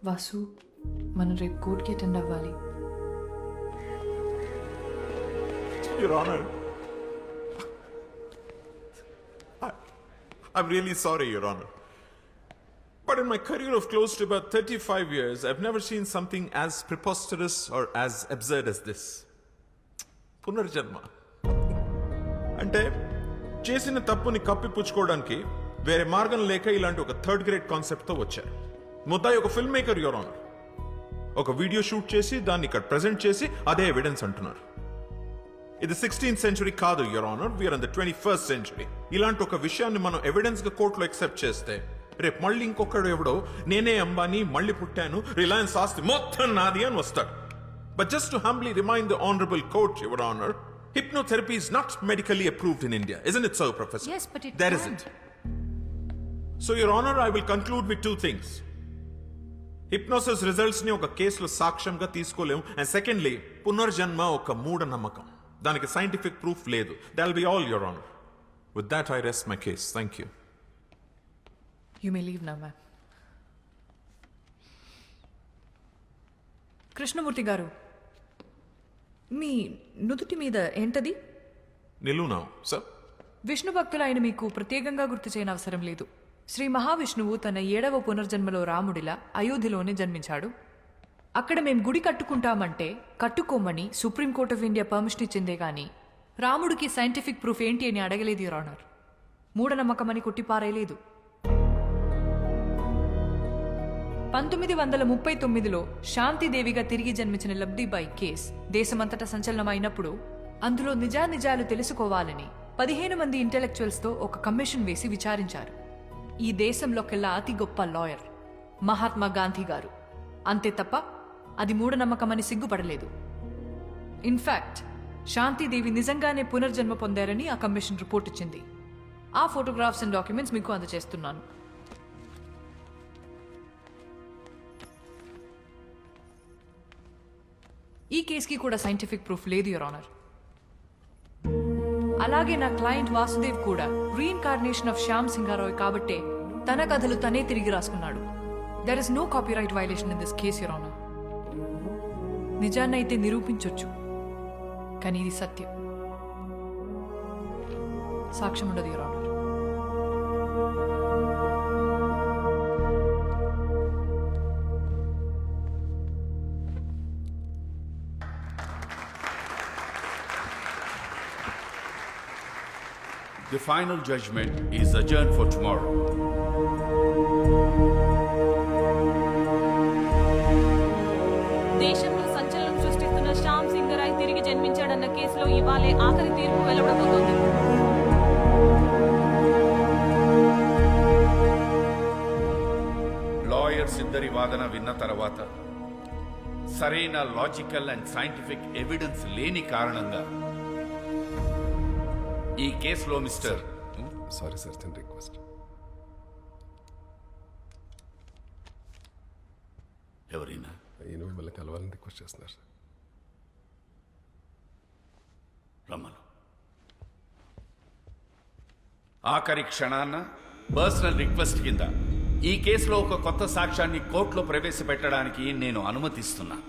వాసు మనం రేపు కోర్టుకి అటెండ్ అవ్వాలి. Your Honor, I'm really sorry, Your Honor. But in my career of close to about 35 years, I've never seen something as preposterous or as absurd as this. పునర్జన్మ అంటే చేసిన తప్పుని కప్పిపుచ్చుకోవడానికి వేరే మార్గం లేక ఇలాంటి ఒక థర్డ్ గ్రేడ్ కాన్సెప్ట్తో వచ్చారు. ముద్దాయి ఒక ఫిల్మ్ మేకర్, యువర్ ఆనర్. ఒక వీడియో షూట్ చేసి దాన్ని ఇక్కడ ప్రెజెంట్ చేసి అదే ఎవిడెన్స్ అంటున్నారు. ఇది 16th సెంచురీ కాదు, your honour. We are in the 21st century. ఇలాంటి ఒక విషయాన్ని మనం ఎవిడెన్స్ గా కోర్టులో ఎక్సెప్ట్ చేస్తే రేపు మళ్ళీ ఇంకొకడు ఎవడో నేనే అంబానీ మళ్ళీ పుట్టాను, రిలయన్స్ ఆస్తి మొత్తం నాది అని వస్తాడు. But just to humbly remind the honourable court, your honour, hypnotherapy is not medically approved in India. Isn't it so, Professor? Yes, but there isn't. So, Your Honor, I will conclude with two things. Hypnosis results ni oka case lo సాక్ష్యంగా తీసుకోలేము. And secondly, పునర్జన్మ ఒక మూఢ నమ్మకం. దానికి scientific proof లేదు. That'll be all, Your Honor. With that, I rest my case. Thank you. You may leave now, ma'am. Krishnamurthy గారు, మీ నుదుటి మీద ఏంటది? నిలువునా, sir? విష్ణు భక్తులైన మీకు ప్రత్యేకంగా గుర్తు చేయని అవసరం లేదు. శ్రీ మహావిష్ణువు తన 7వ పునర్జన్మలో రాముడిలా అయోధ్యలోనే జన్మించాడు. అక్కడ మేం గుడి కట్టుకుంటామంటే కట్టుకోమని సుప్రీంకోర్ట్ ఆఫ్ ఇండియా పర్మిషన్ ఇచ్చిందే గాని రాముడికి సైంటిఫిక్ ప్రూఫ్ ఏంటి అని అడగలేదు, యువర్ ఆనర్. మూఢనమ్మకమని కొట్టిపారేయలేదు. 1939లో శాంతిదేవిగా తిరిగి జన్మించిన లబ్ధిబాయి కేస్ దేశమంతటా సంచలనమైనప్పుడు అందులో నిజానిజాలు తెలుసుకోవాలని 15 మంది ఇంటెలెక్చువల్స్తో ఒక కమిషన్ వేసి విచారించారు. ఈ దేశంలోకెల్లా అతి గొప్ప లాయర్ మహాత్మా గాంధీ గారు. అంతే తప్ప అది మూఢనమ్మకమని సిగ్గుపడలేదు. ఇన్ఫాక్ట్ శాంతిదేవి నిజంగానే పునర్జన్మ పొందారని ఆ కమిషన్ రిపోర్ట్ ఇచ్చింది. ఆ ఫోటోగ్రాఫ్స్ అండ్ డాక్యుమెంట్స్ మీకు అందజేస్తున్నాను. ఈ కేసుకి కూడా సైంటిఫిక్ ప్రూఫ్ లేదు, యువర్ ఆనర్. అలాగే నా క్లయింట్ వాసుదేవ్ కూడా రీఇన్కార్నేషన్ ఆఫ్ శ్యామ్ సింగారాయ్ కాబట్టే తన కథలు తనే తిరిగి రాసుకున్నాడు. There is no copyright violation in this case, your honour. నిజాన్నైతే నిరూపించొచ్చు, కానీ ఇది సత్యం. సాక్ష్యం ఉండదు, your honour. The final judgment is adjourned for tomorrow. దేశంలో సంచలనం సృష్టిస్తున్న శ్యామ్ సింగరాయ్ తిరిగి జన్మించాడన్న కేసులో ఇవాళే ఆఖరి తీర్పు వెలువడబోతోంది. లాయర్స్ ఇద్దరి వాదన విన్న తర్వాత సరైన లాజికల్ అండ్ సైంటిఫిక్ ఎవిడెన్స్ లేని కారణంగా ఈ కేసులో మిస్టర్ సారీ సార్, చిన్న రిక్వెస్ట్. ఎవరైనా ఈయన మిమ్మల్ని కలవాలని రిక్వెస్ట్ చేస్తున్నారు సార్. రమ్మను. ఆఖరి క్షణాన్న పర్సనల్ రిక్వెస్ట్ కింద ఈ కేసులో ఒక కొత్త సాక్ష్యాన్ని కోర్టులో ప్రవేశపెట్టడానికి నేను అనుమతిస్తున్నా.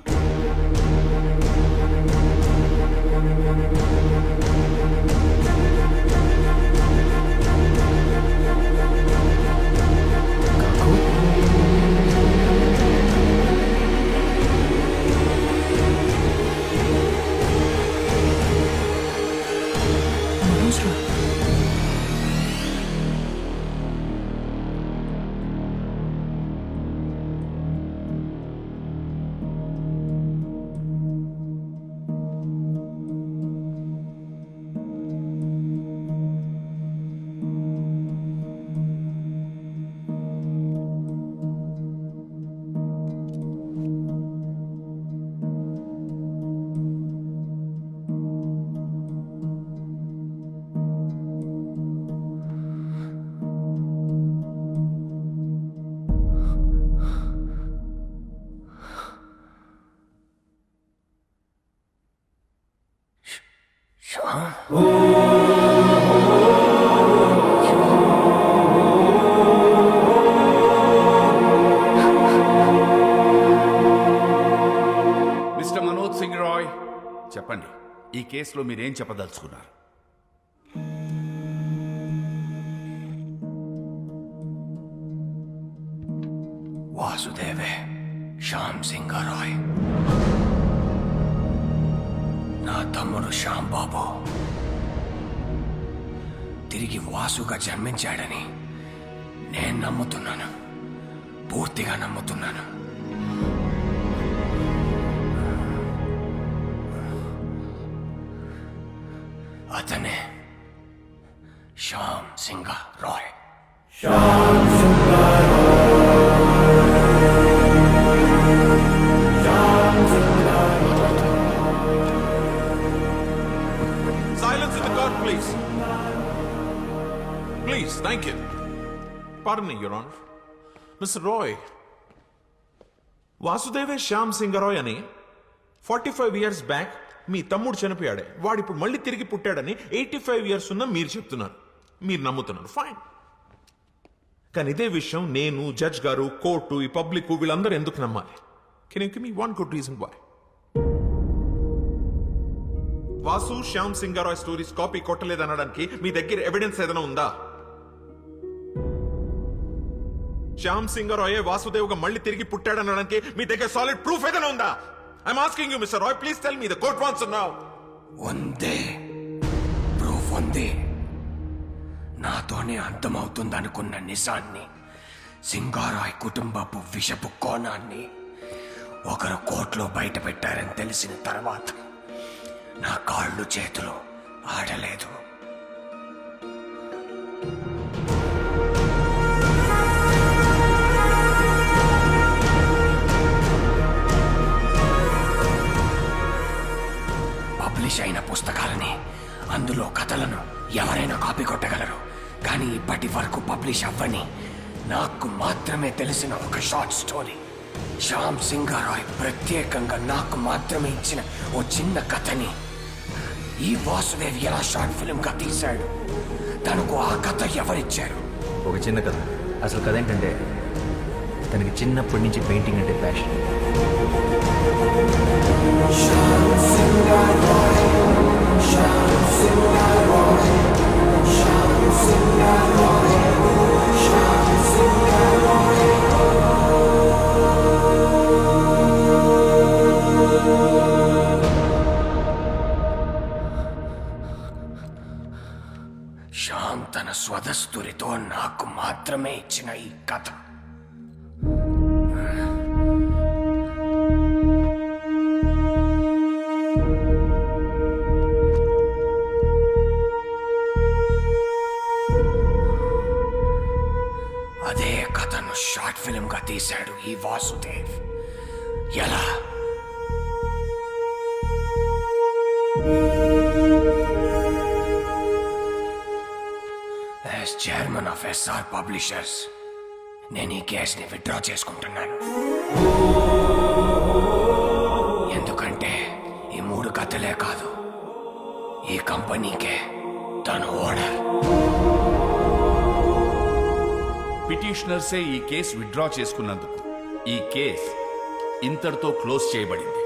చెప్పండి, ఈ కేసులో మీరేం చెప్పదలుచుకున్నారు? వాసుదేవే శ్యామ్ సింగరాయ్ నా తమ్ముడు శ్యామ్ బాబు తిరిగి వాసుగా జన్మించాడని నేను నమ్ముతున్నాను, పూర్తిగా నమ్ముతున్నాను. అతనే Shyam Singha Roy. Silence in the court, please. Please, thank you. Pardon me, Your Honor. Mr. Roy, వాసుదేవే Shyam Singha Roy అని 45 years బ్యాక్ మీ తమ్ముడు చనిపోయాడే, వాడు ఇప్పుడు మళ్ళీ తిరిగి పుట్టాడని 85 years ఉన్న మీరు చెప్తున్నారు, మీరు నమ్ముతున్నారు. ఫైన్. కానీ ఇదే విషయం నేను, జడ్జ్ గారు, కోర్టు, ఈ పబ్లిక్ వీళ్ళందరూ ఎందుకు నమ్మాలి? Can you give me one good reason why? Vasu Shyam Singharoy stories copy కొట్టలేదనడానికి మీ దగ్గర ఎవిడెన్స్ ఏదైనా ఉందా? శ్యామ్ సింగరాయ్ వాసుదేవ్గా మళ్ళీ తిరిగి పుట్టాడనడానికి మీ దగ్గర సాలిడ్ ప్రూఫ్ ఏదైనా ఉందా? I'm asking you mister Roy, please tell me. The court wants to know. ఉంది, ప్రూఫ్ ఉంది. నాతోనే అంతమవుతుందనుకున్న నిజాన్ని, సింగారాయ్ కుటుంబపు విషపు కోణాన్ని ఒకరు కోర్టులో బయట పెట్టారని తెలిసిన తర్వాత నా కాళ్ళు చేతులు ఆడలేదు. పబ్లిష్ అయిన పుస్తకాలని, అందులో కథలను ఎవరైనా కాపీ కొట్టగలరు. కానీ ఇప్పటి వరకు పబ్లిష్ అవ్వని, నాకు మాత్రమే తెలిసిన ఒక షార్ట్ స్టోరీ, శ్యామ్ సింగరాయ్ ప్రత్యేకంగా నాకు మాత్రమే ఇచ్చిన ఓ చిన్న కథని ఈ వాసుదేవ్ ఎలా షార్ట్ ఫిల్మ్ గా తీశాడు. తనకు ఆ కథ ఎవరిచ్చారు? ఒక చిన్న కథ. అసలు కథ ఏంటంటే, తనకి చిన్నప్పటి నుంచి పెయింటింగ్ అంటే ప్యాషన్. శ్యామ్ తన స్వదస్తురితో నాకు మాత్రమే ఇచ్చిన ఈ కథ. అదే కథను షార్ట్ ఫిల్మ్ గా తీశాడు ఈ వాసుదేవ్. ఎలా? As chairman of SR publishers నేను ఈ కేసుని విత్డ్రా చేసుకుంటున్నాను. ఎందుకంటే ఈ 3 కథలే కాదు, ఈ కంపెనీకే తను ఓనర్. పిటిషనర్సే ఈ కేసు విత్డ్రా చేసుకున్నందుకు ఈ కేసు ఇంతటితో క్లోజ్ చేయబడింది.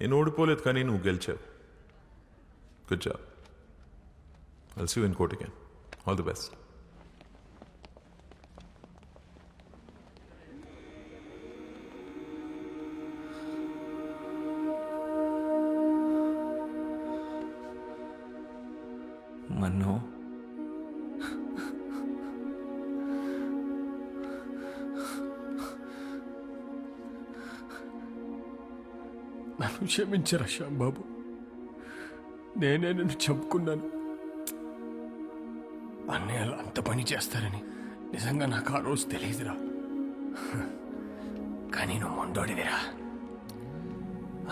నేను ఓడిపోలేదు, కానీ నువ్వు గెలిచావు. Good job. I'll see you in court again. All the best. Mannu, నన్ను క్షమించరా శ్యామ్ బాబు, నేనే నిన్ను చంపుకున్నాను. అన్నయ్యలు అంత పని చేస్తారని నిజంగా నాకు ఆ రోజు తెలియదురా. కానీ నువ్వు మొండోడివిరా,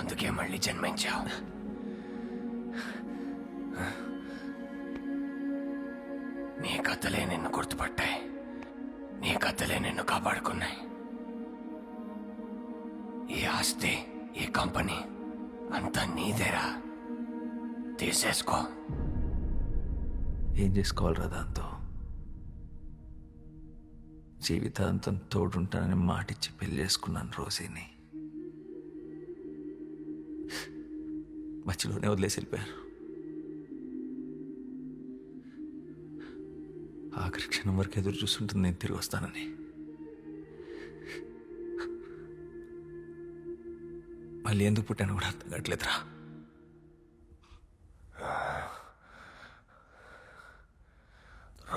అందుకే మళ్ళీ జన్మించావు. నీ కథలే నిన్ను గుర్తుపట్టాయి, నీ కథలే నిన్ను కాపాడుకున్నాయి. ఈ ఆస్తి, ఈ కంపెనీ అంతా నీదేరా, తీసేసుకో. ఏం చేసుకోవాలిరా దాంతో? జీవితాంతం తోడుంటానని మాటిచ్చి పెళ్లి చేసుకున్నాను రోజీని. మధ్యలోనే వదిలేసి వెళ్ళిపోయారు. ఆఖరి క్షణం వరకు ఎదురు చూస్తుంటుంది నేను తిరిగి వస్తానని. మళ్ళీ ఎందుకు పుట్టాను కూడా అర్థం కావట్లేదురా.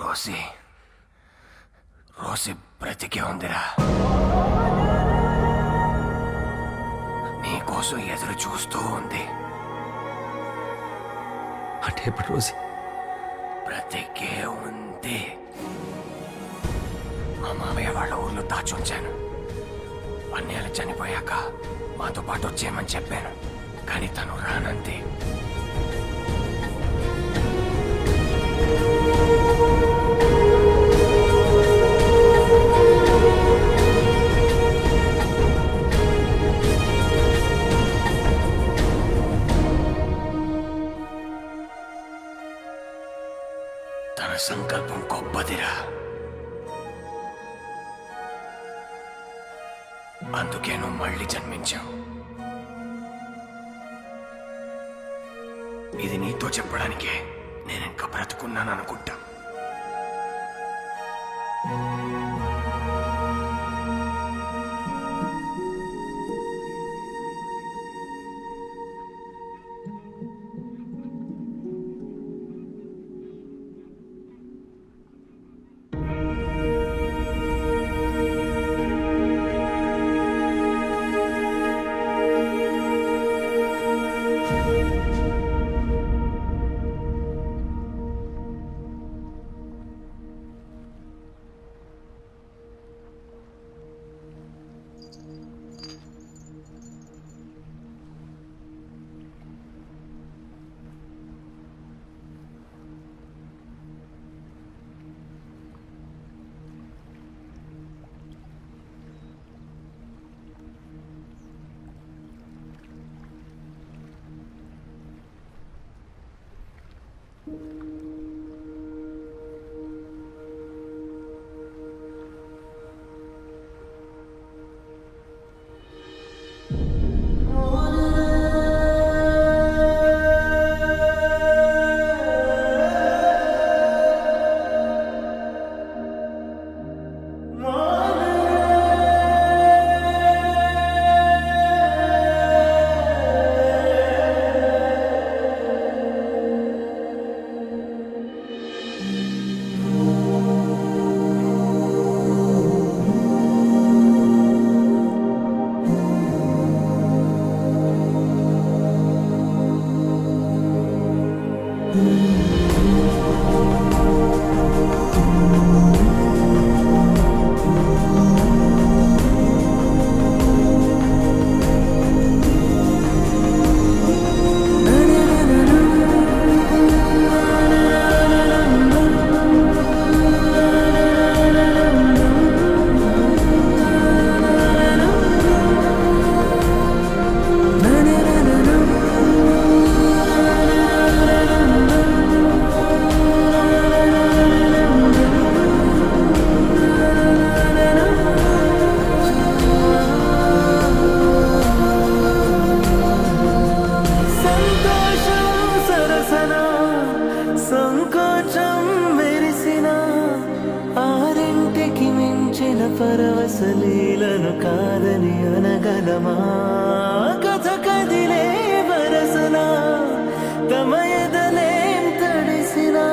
రోసి రోసి బ్రతికే ఉందిరా. నీకోసం ఎదురు చూస్తూ ఉంది. అంటే ఇప్పుడు రోజీ బ్రతికే ఉంది. మా మామయ్య వాళ్ళ ఊర్లో దాచుంచాను. అన్నయ్యలు చనిపోయాక మాతో పాటు వచ్చేయమని చెప్పాను, కానీ తను రానంది. తన సంకల్పం గొప్పదిరా. అందుకే నువ్వు మళ్ళీ జన్మించావు. ఇది నీతో చెప్పడానికే నేను ఇంకా బ్రతుకున్నాను అనుకుంటా. పరవశలీలను కాదని అనగలమా? కథ కదిలే వరసన తమ ఎదలేం తడిసినా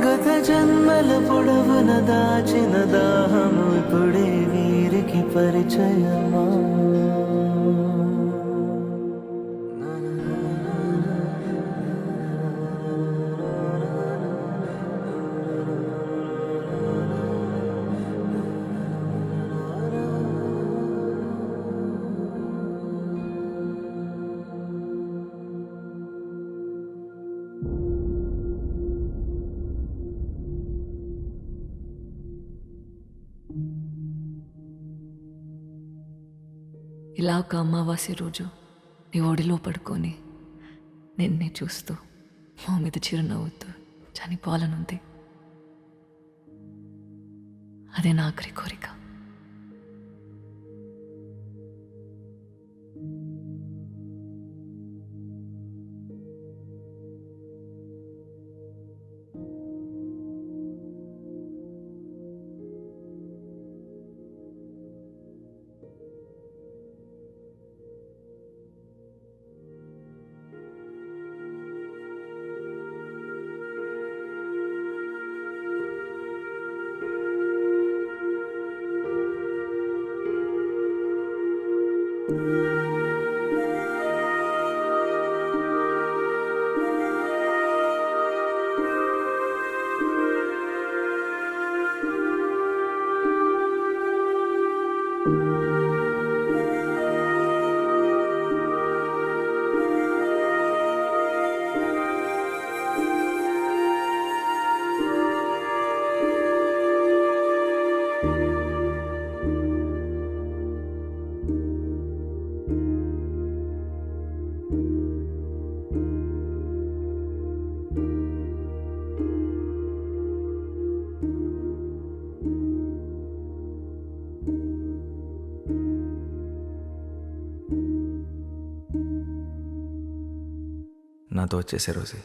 గత జన్మల పొడవున దాచిన దాహము ఇప్పుడే వీరికి పరిచయమా? ఇలా ఒక అమావాస్య రోజు నీ ఒడిలో పడుకొని నిన్నే చూస్తూ మా మీద చిరునవ్వుతూ చనిపోవాలనుంది. అదే నా ఆఖరి కోరిక. నాతో వచ్చేసే రోజే